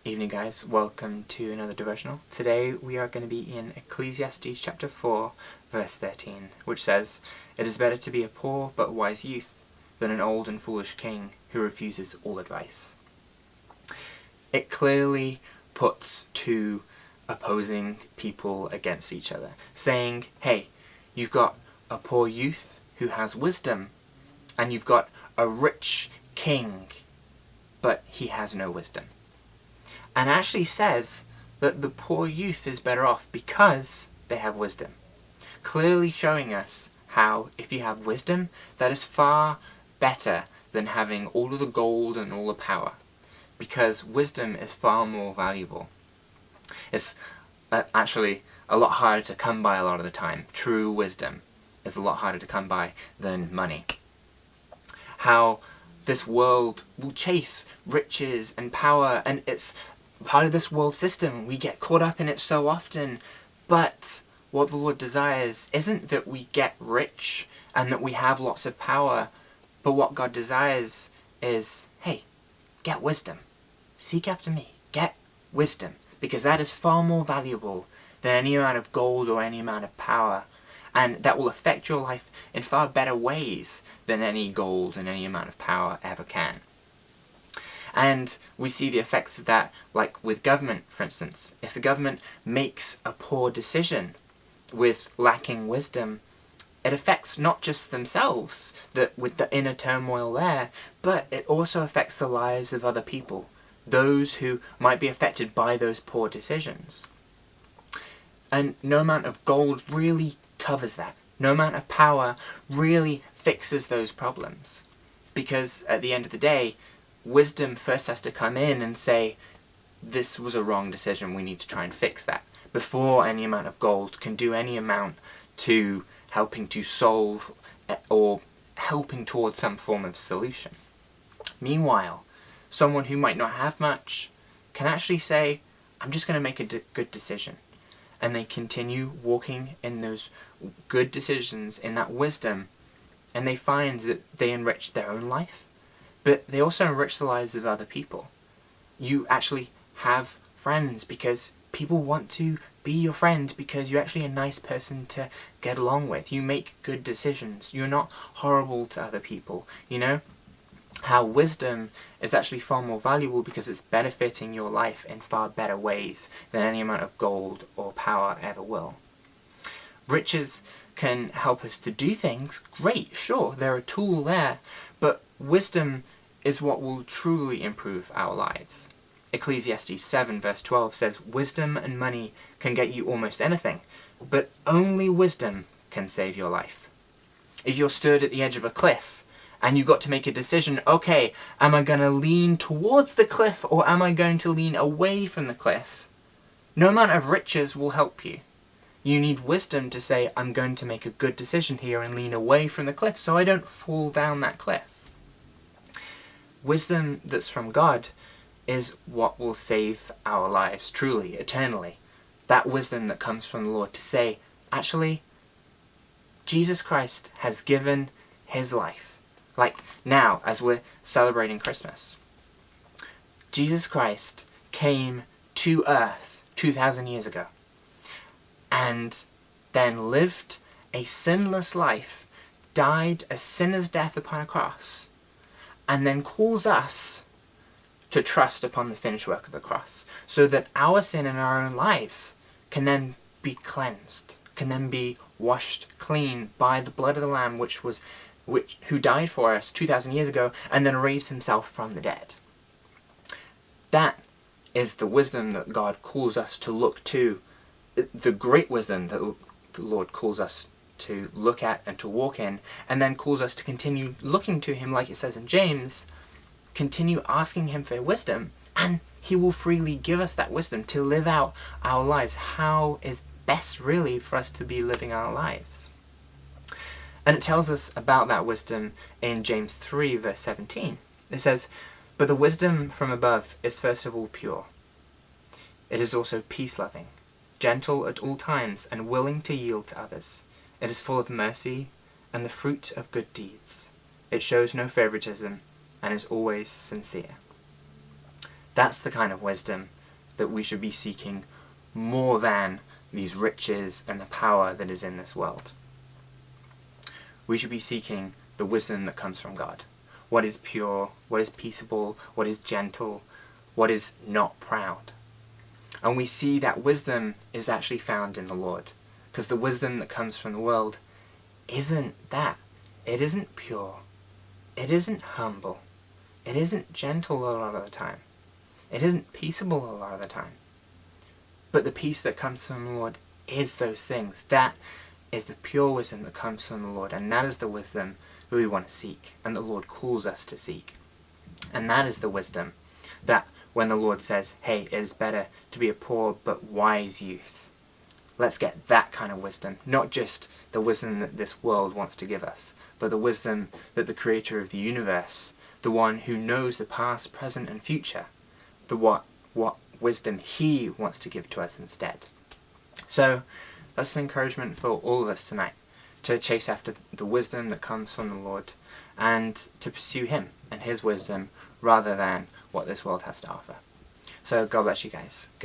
Evening guys, welcome to another devotional. Today we are going to be in Ecclesiastes chapter 4 verse 13, which says, "It is better to be a poor but wise youth than an old and foolish king who refuses all advice." It clearly puts two opposing people against each other, saying, hey, you've got a poor youth who has wisdom, and you've got a rich king, but he has no wisdom. And actually says that the poor youth is better off because they have wisdom. Clearly showing us how, if you have wisdom, that is far better than having all of the gold and all the power. Because wisdom is far more valuable. It's actually a lot harder to come by a lot of the time. True wisdom is a lot harder to come by than money. How this world will chase riches and power, and it's part of this world system. We get caught up in it so often, but what the Lord desires isn't that we get rich and that we have lots of power, but what God desires is, hey, get wisdom. Seek after me. Get wisdom, because that is far more valuable than any amount of gold or any amount of power, and that will affect your life in far better ways than any gold and any amount of power ever can. And we see the effects of that, like with government, for instance. If the government makes a poor decision with lacking wisdom, it affects not just themselves, with the inner turmoil there, but it also affects the lives of other people, those who might be affected by those poor decisions. And no amount of gold really covers that. No amount of power really fixes those problems. Because at the end of the day, wisdom first has to come in and say, this was a wrong decision, we need to try and fix that, before any amount of gold can do any amount to helping to solve or helping towards some form of solution. Meanwhile, someone who might not have much can actually say, I'm just going to make a good decision. And they continue walking in those good decisions, in that wisdom, and they find that they enrich their own life, but they also enrich the lives of other people. You actually have friends because people want to be your friend because you're actually a nice person to get along with. You make good decisions. You're not horrible to other people, you know? How wisdom is actually far more valuable because it's benefiting your life in far better ways than any amount of gold or power ever will. Riches can help us to do things, great, sure, they're a tool there, but wisdom is what will truly improve our lives. Ecclesiastes 7 verse 12 says, "Wisdom and money can get you almost anything, but only wisdom can save your life." If you're stood at the edge of a cliff, and you got to make a decision, okay, am I going to lean towards the cliff or am I going to lean away from the cliff? No amount of riches will help you. You need wisdom to say, I'm going to make a good decision here and lean away from the cliff so I don't fall down that cliff. Wisdom that's from God is what will save our lives, truly, eternally. That wisdom that comes from the Lord to say, actually, Jesus Christ has given his life. Like now, as we're celebrating Christmas, Jesus Christ came to earth 2,000 years ago and then lived a sinless life, died a sinner's death upon a cross, and then calls us to trust upon the finished work of the cross, so that our sin in our own lives can then be cleansed, can then be washed clean by the blood of the Lamb who died for us 2,000 years ago and then raised himself from the dead. That is the wisdom that God calls us to look to, the great wisdom that the Lord calls us to look at and to walk in, and then calls us to continue looking to him, like it says in James, continue asking him for wisdom, and he will freely give us that wisdom to live out our lives. How is best really for us to be living our lives? And it tells us about that wisdom in James 3 verse 17. It says, "But the wisdom from above is first of all pure. It is also peace-loving, gentle at all times, and willing to yield to others. It is full of mercy and the fruit of good deeds. It shows no favoritism and is always sincere." That's the kind of wisdom that we should be seeking more than these riches and the power that is in this world. We should be seeking the wisdom that comes from God. What is pure, what is peaceable, what is gentle, what is not proud. And we see that wisdom is actually found in the Lord, because the wisdom that comes from the world isn't that. It isn't pure. It isn't humble. It isn't gentle a lot of the time. It isn't peaceable a lot of the time. But the peace that comes from the Lord is those things. That is the pure wisdom that comes from the Lord, and that is the wisdom that we want to seek, and the Lord calls us to seek. And that is the wisdom that when the Lord says, hey, it is better to be a poor but wise youth. Let's get that kind of wisdom, not just the wisdom that this world wants to give us, but the wisdom that the creator of the universe, the one who knows the past, present and future, what wisdom he wants to give to us instead. So that's an encouragement for all of us tonight, to chase after the wisdom that comes from the Lord and to pursue him and his wisdom rather than what this world has to offer. So God bless you guys.